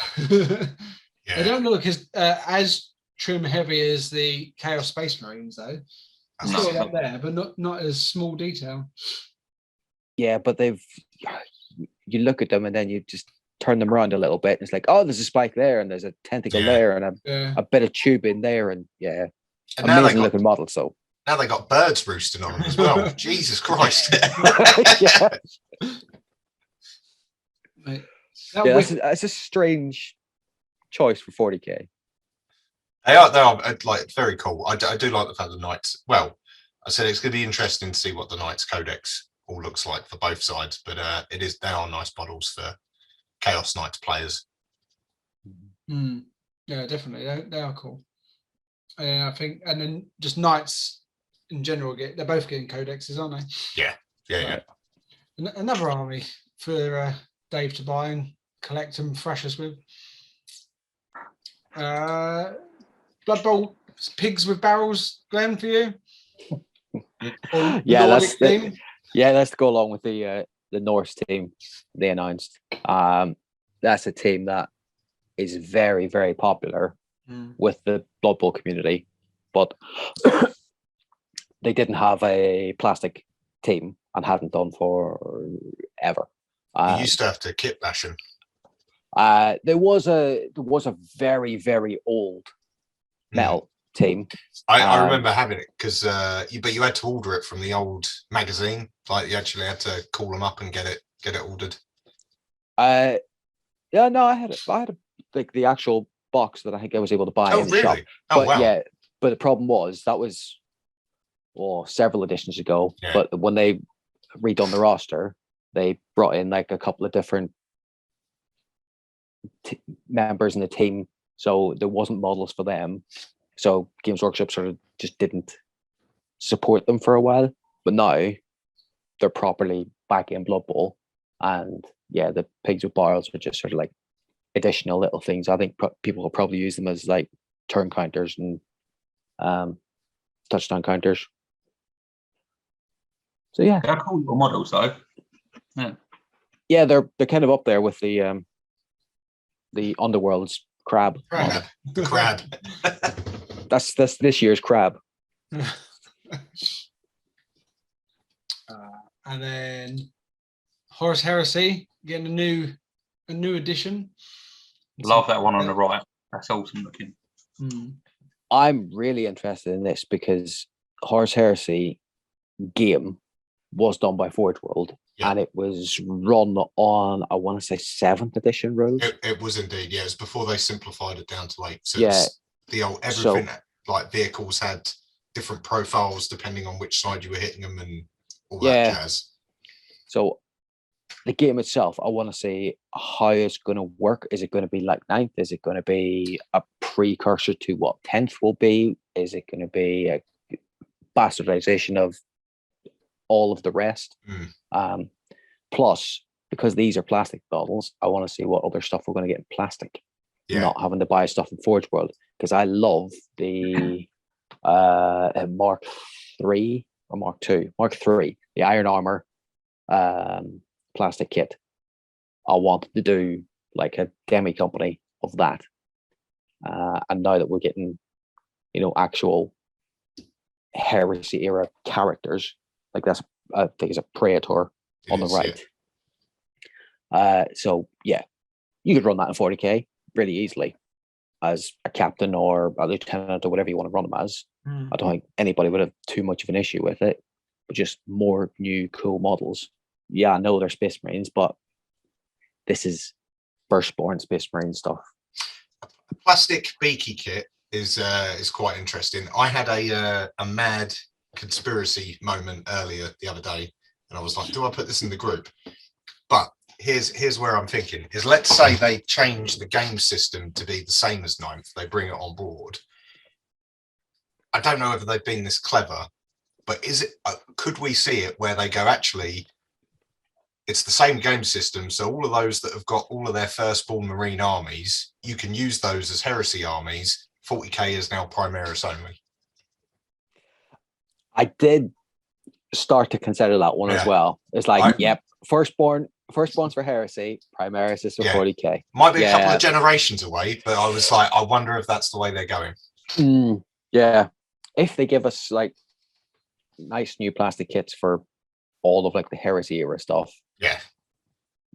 Speaker 2: They don't look as trim heavy as the Chaos Space Marines, though. Still up there, but not as small detail.
Speaker 4: Yeah, but you look at them and then you just turn them around a little bit. And it's like, oh, there's a spike there, and there's a tentacle there, and a bit of tube in there, and
Speaker 5: and
Speaker 4: amazing looking model. So
Speaker 5: now they got birds roosting on them as well. Jesus Christ!
Speaker 2: That's
Speaker 4: a strange choice for 40k.
Speaker 5: They are like very cool. I do like the fact the Knights. Well, I said it's going to be interesting to see what the Knights Codex all looks like for both sides, but they are nice models for Chaos Knights players.
Speaker 2: Yeah, definitely, they are cool. I think, and then just Knights in general they're both getting codexes, aren't they?
Speaker 5: Yeah.
Speaker 2: Another army for Dave to buy and collect and thrash us with. Blood Bowl pigs with barrels, Glenn, for you?
Speaker 4: That's to go along with the Norse team they announced. That's a team that is very, very popular with the Blood Bowl community, but they didn't have a plastic team and hadn't done for ever.
Speaker 5: You used to have to kit bash them.
Speaker 4: There was a very, very old metal team.
Speaker 5: I remember having it because but you had to order it from the old magazine. Like you actually had to call them up and get it ordered.
Speaker 4: Yeah, no, I had a, like the actual box that I think I was able to buy in the shop.
Speaker 5: Oh,
Speaker 4: but
Speaker 5: wow.
Speaker 4: yeah, but the problem was that was several editions ago.
Speaker 5: Yeah.
Speaker 4: But when they redone the roster, they brought in like a couple of different members in the team, so there wasn't models for them. So Games Workshop sort of just didn't support them for a while. But now they're properly back in Blood Bowl, and yeah, the pigs with barrels are just sort of like additional little things. I think people will probably use them as like turn counters and touchdown counters. So yeah,
Speaker 3: They're cool little models though.
Speaker 4: Yeah, they're kind of up there with the Underworld's crab.
Speaker 5: The crab.
Speaker 4: That's this year's crab.
Speaker 2: And then Horus Heresy getting a new edition.
Speaker 3: Love that one on the right. That's awesome looking.
Speaker 4: I'm really interested in this because Horus Heresy game was done by Forge World, and it was run on, I want to say, 7th edition rules.
Speaker 5: It was indeed, yeah. It was before they simplified it down to 8. So the old everything, like vehicles had different profiles depending on which side you were hitting them and all that jazz. So
Speaker 4: the game itself, I want to say how it's going to work. Is it going to be like 9th? Is it going to be a precursor to what 10th will be? Is it going to be a bastardization of all of the rest? Plus, because these are plastic bottles, I want to see what other stuff we're going to get in plastic. Not having to buy stuff in Forge World, because I love the Mark 3 or Mark 2, Mark 3, the Iron Armor plastic kit. I wanted to do like a demi company of that, and now that we're getting, actual Heresy era characters, like that's, I think it's a Praetor on the right. So yeah, you could run that in 40k really easily as a captain or a lieutenant or whatever you want to run them as. I don't think anybody would have too much of an issue with it, but just more new cool models. Yeah, I know they're Space Marines, but this is firstborn Space Marine stuff.
Speaker 5: Plastic beaky kit is quite interesting. I had a mad conspiracy moment earlier the other day, and I was like, do I put this in the group? But here's where I'm thinking is, let's say they change the game system to be the same as 9th, they bring it on board. I don't know whether they've been this clever, but is it could we see it where they go, actually it's the same game system, so all of those that have got all of their firstborn Marine armies, you can use those as Heresy armies. 40k is now Primaris only. I
Speaker 4: did start to consider that one as well. It's like, firstborn's for Heresy, Primaris is for 40k.
Speaker 5: Might be a couple of generations away, but I was like, I wonder if that's the way they're going.
Speaker 4: Yeah, if they give us like nice new plastic kits for all of like the Heresy era stuff,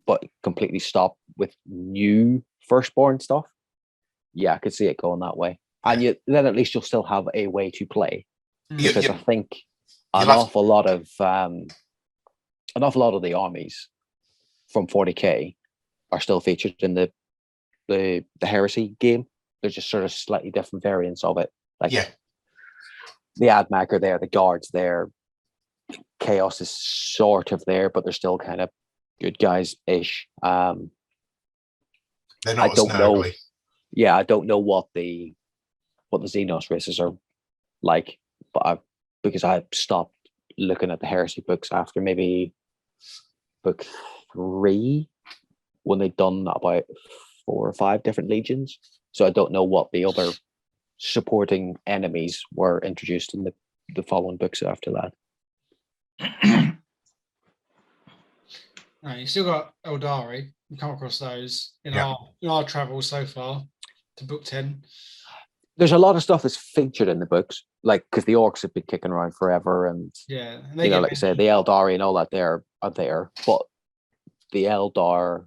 Speaker 4: but completely stop with new firstborn stuff, I could see it going that way. And then at least you'll still have a way to play, because I think an awful lot of the armies from 40k are still featured in the Heresy game. They're just sort of slightly different variants of it. Like the Admech are there, the guards there, Chaos is sort of there, but they're still kind of good guys ish.
Speaker 5: They're not as gnarly.
Speaker 4: I don't know what the Xenos races are like, but because I stopped looking at the Heresy books after maybe book 3, when they'd done about 4 or 5 different legions. So I don't know what the other supporting enemies were introduced in the following books after that.
Speaker 2: No, you still got Eldari. We come across those in our travels so far to book 10.
Speaker 4: There's a lot of stuff that's featured in the books, like because the orcs have been kicking around forever, and like I said, the Eldari and all that there are there, but the Eldari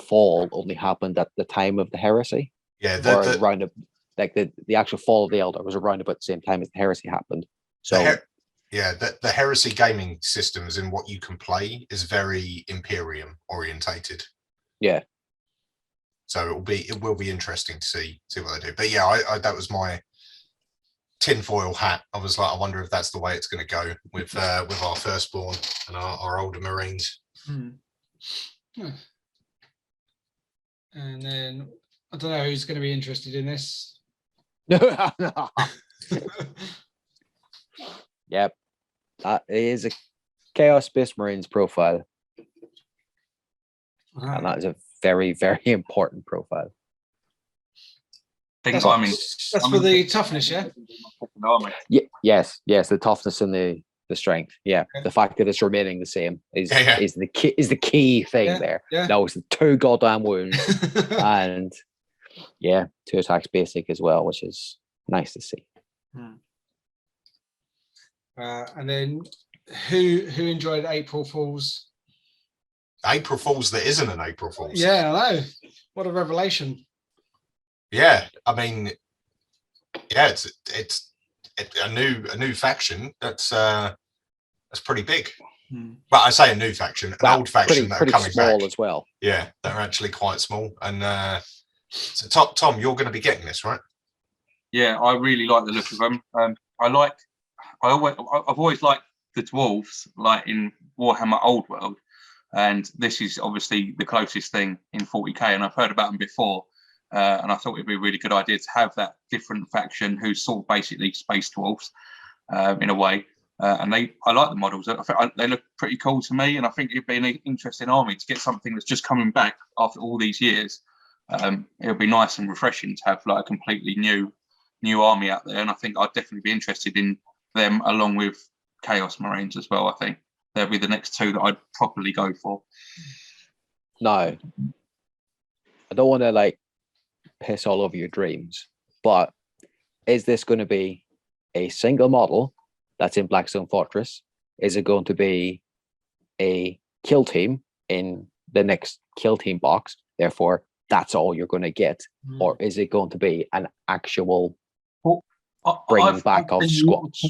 Speaker 4: fall only happened at the time of the Heresy.
Speaker 5: Yeah,
Speaker 4: or around like the actual fall of the Elder was around about the same time as the heresy happened. So
Speaker 5: the heresy gaming systems in what you can play is very Imperium orientated.
Speaker 4: Yeah.
Speaker 5: So it will be interesting to see what they do. But yeah, I that was my tinfoil hat. I was like, I wonder if that's the way it's going to go with our firstborn and our older Marines.
Speaker 2: Yeah. And then I don't know who's going to be interested in this.
Speaker 4: Yep, that is a Chaos Space Marines profile, and that is a very, very important profile.
Speaker 2: That's for the toughness, yeah.
Speaker 4: Yes, the toughness and the strength. Yeah, okay. The fact that it's remaining the same is the key thing there.
Speaker 2: Yeah.
Speaker 4: No, it's 2 goddamn wounds and 2 attacks basic as well, which is nice to see.
Speaker 2: And then who enjoyed April Fools?
Speaker 5: April Fools that isn't an April Fools.
Speaker 2: Yeah, I know. What a revelation.
Speaker 5: Yeah, I mean, yeah, it's a new faction. That's pretty big. But I say a new faction, an old faction that are coming
Speaker 4: small
Speaker 5: back
Speaker 4: as well.
Speaker 5: Yeah, they're actually quite small. And so Tom, you're going to be getting this, right?
Speaker 3: Yeah, I really like the look of them. I've always liked the dwarves, like in Warhammer Old World, and this is obviously the closest thing in 40k. And I've heard about them before, and I thought it'd be a really good idea to have that different faction who's sort of basically space dwarves in a way. And I like the models. They look pretty cool to me, and I think it'd be an interesting army to get something that's just coming back after all these years. It would be nice and refreshing to have like a completely new army out there, and I think I'd definitely be interested in them along with Chaos Marines as well. I think they'll be the next 2 that I'd properly go for.
Speaker 4: No, I don't want to like piss all over your dreams, but is this going to be a single model that's in Blackstone Fortress? Is it going to be a kill team in the next kill team box? Therefore, that's all you're going to get, or is it going to be an actual bringing back of squads?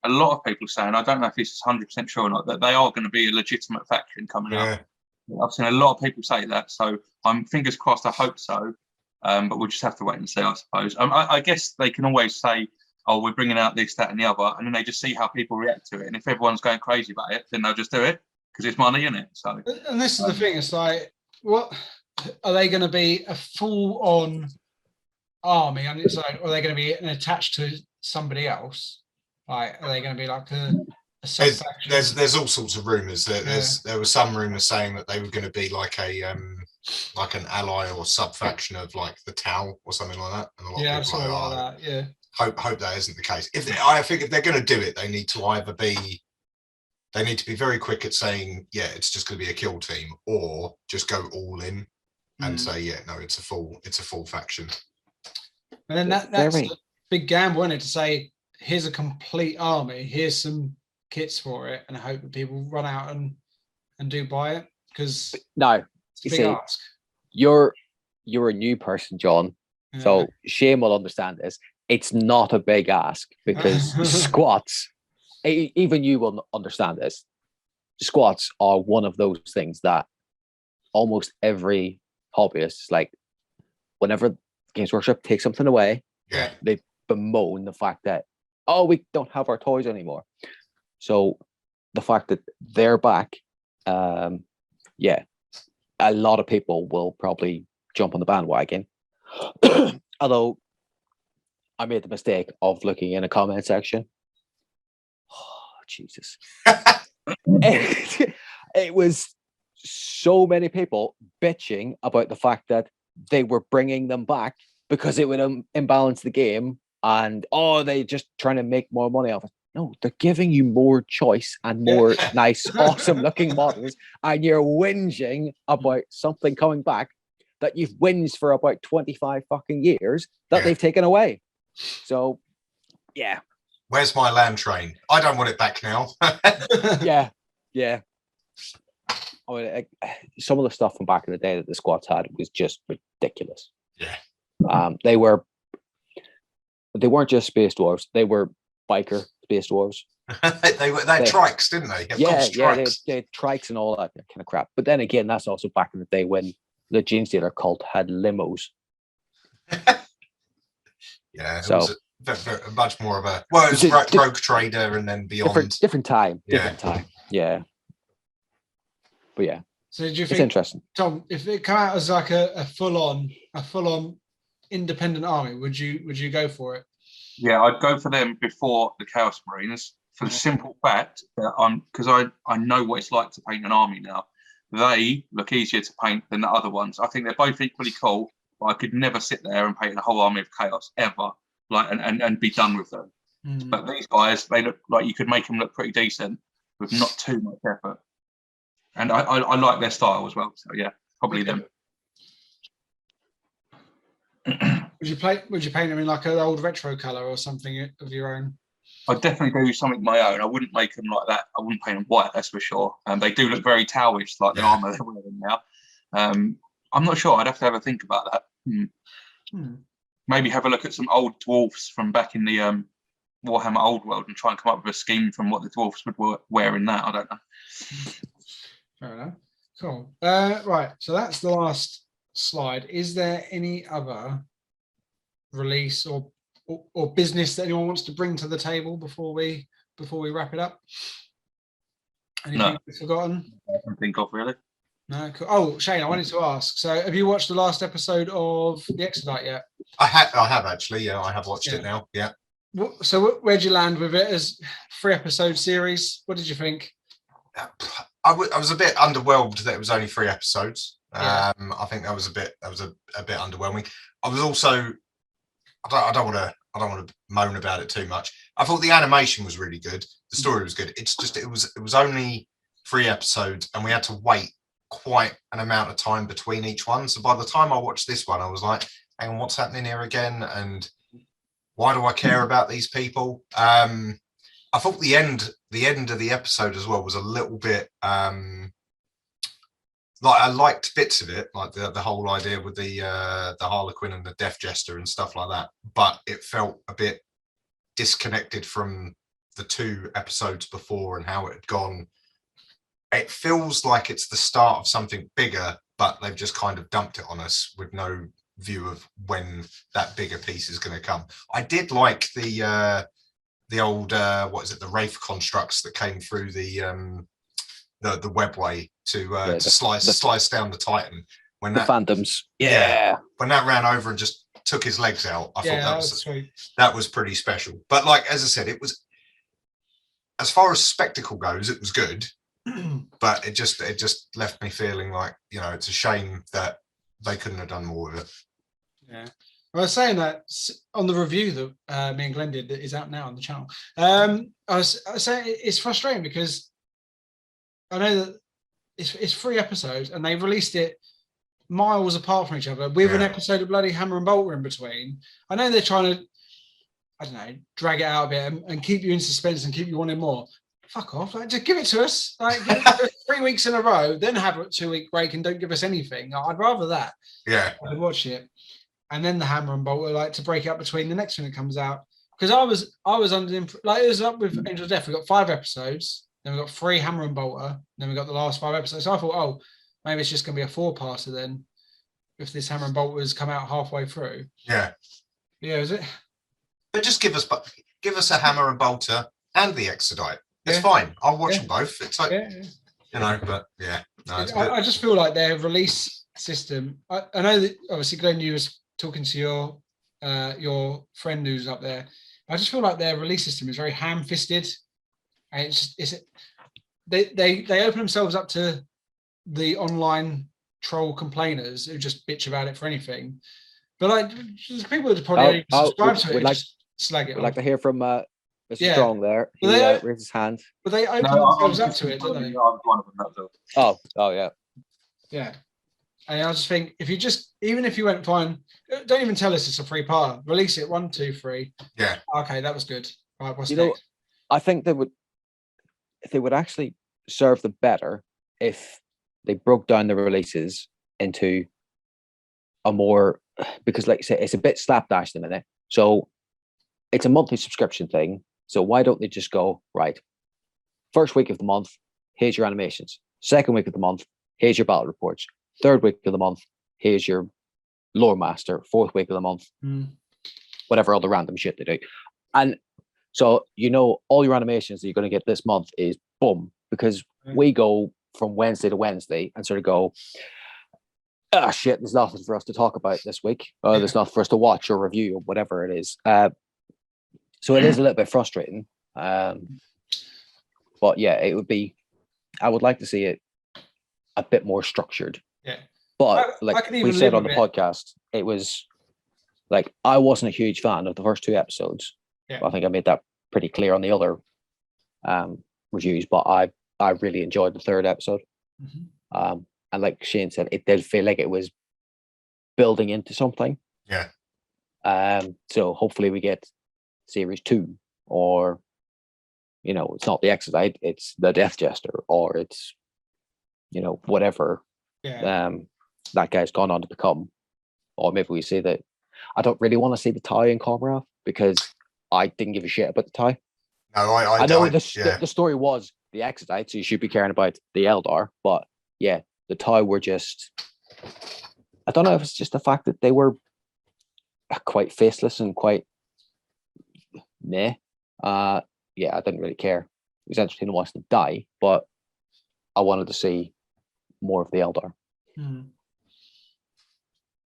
Speaker 3: A lot of people saying, I don't know if this is 100% true or not, that they are going to be a legitimate faction coming out. I've seen a lot of people say that, so I'm fingers crossed. I hope so, but we'll just have to wait and see, I suppose. I guess they can always say, oh, we're bringing out this, that, and the other, and then they just see how people react to it. And if everyone's going crazy about it, then they'll just do it because it's money, isn't it? So,
Speaker 2: and this is the thing. It's like, what are they going to be a full-on army on its own, or are they going to be attached to somebody else? Like, are they going to be like a sub-faction?
Speaker 5: There's all sorts of rumors. There were some rumors saying that they were going to be like like an ally or sub-faction of like the Tau or something like that. And a lot of people
Speaker 2: like that. Yeah.
Speaker 5: Hope that isn't the case. I think if they're going to do it, they need to be very quick at saying, yeah, it's just going to be a kill team, or just go all in and say, yeah, no, it's a full faction.
Speaker 2: And then that's a big gamble, isn't it, to say, here's a complete army, here's some kits for it, and I hope that people run out and do buy it, because
Speaker 4: no,
Speaker 2: it's a big ask.
Speaker 4: You're a new person, John, so Shane will understand this. It's not a big ask, because squats, even you will understand this. Squats are one of those things that almost every hobbyist, like, whenever Games Workshop takes something away, they bemoan the fact that, oh, we don't have our toys anymore. So the fact that they're back, a lot of people will probably jump on the bandwagon. Although I made the mistake of looking in a comment section. Oh, Jesus. It was so many people bitching about the fact that they were bringing them back because it would imbalance the game, and they just trying to make more money off it. No, they're giving you more choice and more nice, awesome looking models, and you're whinging about something coming back that you've whinged for about 25 fucking years that they've taken away. So, yeah.
Speaker 5: Where's my land train? I don't want it back now.
Speaker 4: Yeah. I mean, some of the stuff from back in the day that the squads had was just ridiculous.
Speaker 5: Yeah.
Speaker 4: They weren't just space dwarves; they were biker space dwarves.
Speaker 5: they had trikes, didn't they?
Speaker 4: Yeah, they had trikes and all that kind of crap. But then again, that's also back in the day when the Gene Stealer cult had limos.
Speaker 5: Yeah, it
Speaker 4: So
Speaker 5: was much more of a it was Rogue Trader and then beyond.
Speaker 4: Different time. Yeah. But yeah.
Speaker 2: So did you
Speaker 4: it's
Speaker 2: think,
Speaker 4: interesting,
Speaker 2: Tom, if it came out as like a full on independent army, would you go for it?
Speaker 3: Yeah, I'd go for them before the Chaos Marines for the simple fact that because I know what it's like to paint an army now. They look easier to paint than the other ones. I think they're both equally cool, but I could never sit there and paint a whole army of Chaos ever, and be done with them. But these guys, they look like you could make them look pretty decent with not too much effort. And I like their style as well. So yeah, probably them.
Speaker 2: Would you paint them in like an old retro color or something of your own?
Speaker 3: I'd definitely do something of my own. I wouldn't make them like that. I wouldn't paint them white, that's for sure. They do look very Towish, like the armor they're wearing now. I'm not sure. I'd have to have a think about that. Maybe have a look at some old dwarfs from back in the Warhammer Old World and try and come up with a scheme from what the dwarfs would wear in that. I don't know.
Speaker 2: Fair enough. Cool. Right. So that's the last slide. Is there any other release or business that anyone wants to bring to the table before we wrap it up? Anything we've forgotten?
Speaker 3: I don't think of really.
Speaker 2: No. Cool. Oh, Shane, I wanted to ask. So, have you watched the last episode of the Exodite yet? I
Speaker 5: have actually. Yeah, I have watched it now. Yeah.
Speaker 2: So, where'd you land with it as 3-episode series? What did you think?
Speaker 5: I was a bit underwhelmed that it was only 3 episodes. I think that was a bit underwhelming. I was also I don't want to moan about it too much. I thought the animation was really good. The story was good. It's just it was only 3 episodes, and we had to wait quite an amount of time between each one. So by the time I watched this one, I was like, hang on, what's happening here again? And why do I care about these people? I thought the end of the episode as well was a little bit like I liked bits of it, like the whole idea with the Harlequin and the Death Jester and stuff like that, but it felt a bit disconnected from the 2 episodes before and how it had gone. It feels like it's the start of something bigger, but they've just kind of dumped it on us with no view of when that bigger piece is going to come. I did like the old the Wraith constructs that came through the webway to slice down the Titan when the Phantoms. Yeah, when that ran over and just took his legs out. I thought that was pretty special. But like as I said, it was, as far as spectacle goes, it was good. But it just left me feeling like, it's a shame that they couldn't have done more with it.
Speaker 2: Yeah. I was saying that on the review that me and Glenn did, that is out now on the channel. I was saying it's frustrating because I know that it's 3 episodes and they released it miles apart from each other with an episode of bloody Hammer and Bolter in between. I know they're trying to, I don't know, drag it out a bit and keep you in suspense and keep you wanting more. Fuck off! Like, just give it to us. Like, give it to us 3 weeks in a row, then have a 2-week break and don't give us anything. I'd rather that.
Speaker 5: Yeah,
Speaker 2: I'd watch it. And then the Hammer and Bolter, like, to break it up between the next one that comes out. Because I was under like, it was up with Angel of Death. We got 5 episodes, then we got 3 Hammer and Bolter, then we got the last 5 episodes. So I thought, oh, maybe it's just going to be a 4-parter then, if this Hammer and Bolter has come out halfway through.
Speaker 5: Yeah,
Speaker 2: is it?
Speaker 5: But just give us a Hammer and Bolter and the Exodite. It's fine. I'll watch them both. It's like but no,
Speaker 2: I just feel like their release system. I know that obviously Glenn, you was talking to your friend who's up there. I just feel like their release system is very ham-fisted, and they open themselves up to the online troll complainers who just bitch about it for anything. But like people that probably subscribe to it, just slag it.
Speaker 4: We'd like to hear from Mr. Strong there. He raised his hand.
Speaker 2: But they open themselves up to it, don't they?
Speaker 4: Oh yeah.
Speaker 2: Yeah. And I just think even if you went fine, don't even tell us it's a 3-part. Release it 1, 2, 3.
Speaker 5: Yeah.
Speaker 2: Okay, that was good. Right, what's next?
Speaker 4: I think they would actually serve them better if they broke down the releases into a more because like I say, it's a bit slapdash in a minute. So it's a monthly subscription thing. So why don't they just go, right, first week of the month, here's your animations. Second week of the month, here's your battle reports. Third week of the month, here's your lore master. Fourth week of the month, whatever other random shit they do. And so, all your animations that you're going to get this month is boom, because we go from Wednesday to Wednesday and sort of go, shit, there's nothing for us to talk about this week. There's nothing for us to watch or review or whatever it is. So it is a little bit frustrating. But yeah, I would like to see it a bit more structured.
Speaker 2: Yeah.
Speaker 4: But like we said on the podcast, it was like, I wasn't a huge fan of the first 2 episodes. Yeah. I think I made that pretty clear on the other reviews, but I really enjoyed the 3rd episode. And like Shane said, it did feel like it was building into something.
Speaker 5: Yeah.
Speaker 4: So hopefully we get series 2, or it's not the Exodite, it's the Death Jester, or it's whatever that guy's gone on to become. Or maybe we see that. I don't really want to see the tie in Comrath, because I didn't give a shit about the tie.
Speaker 5: No,
Speaker 4: I know the story was the Exodite, so you should be caring about the Eldar, but yeah, the tie were just, I don't know if it's just the fact that they were quite faceless and quite meh. Yeah, I didn't really care. It was entertaining watching them die, but I wanted to see more of the Eldar.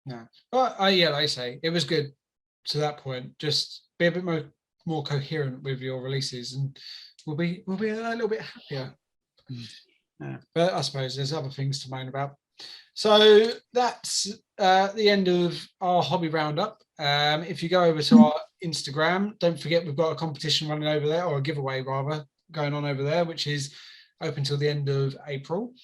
Speaker 2: No, but yeah, like I say, it was good to that point. Just be a bit more coherent with your releases, and we'll be a little bit happier. Yeah, but I suppose there's other things to moan about. So that's the end of our hobby roundup. If you go over to our Instagram, don't forget we've got a competition running over there, or a giveaway rather, going on over there, which is open till the end of April.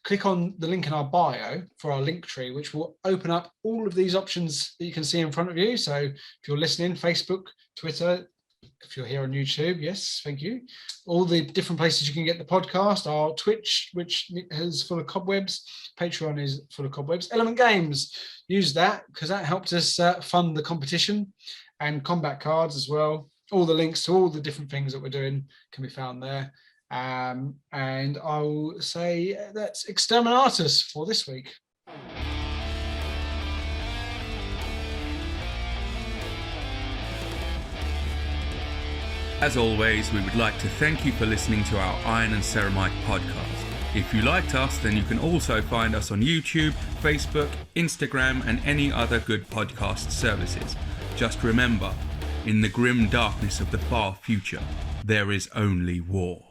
Speaker 2: Click on the link in our bio for our link tree, which will open up all of these options that you can see in front of you. So if you're listening, Facebook, Twitter, if you're here on YouTube, yes, thank you. All the different places you can get the podcast, our Twitch, which is full of cobwebs. Patreon is full of cobwebs. Element Games, use that because that helped us fund the competition, and combat cards as well. All the links to all the different things that we're doing can be found there. And I'll say that's Exterminatus for this week.
Speaker 1: As always, we would like to thank you for listening to our Iron and Ceramite podcast. If you liked us, then you can also find us on YouTube, Facebook, Instagram, and any other good podcast services. Just remember, in the grim darkness of the far future, there is only war.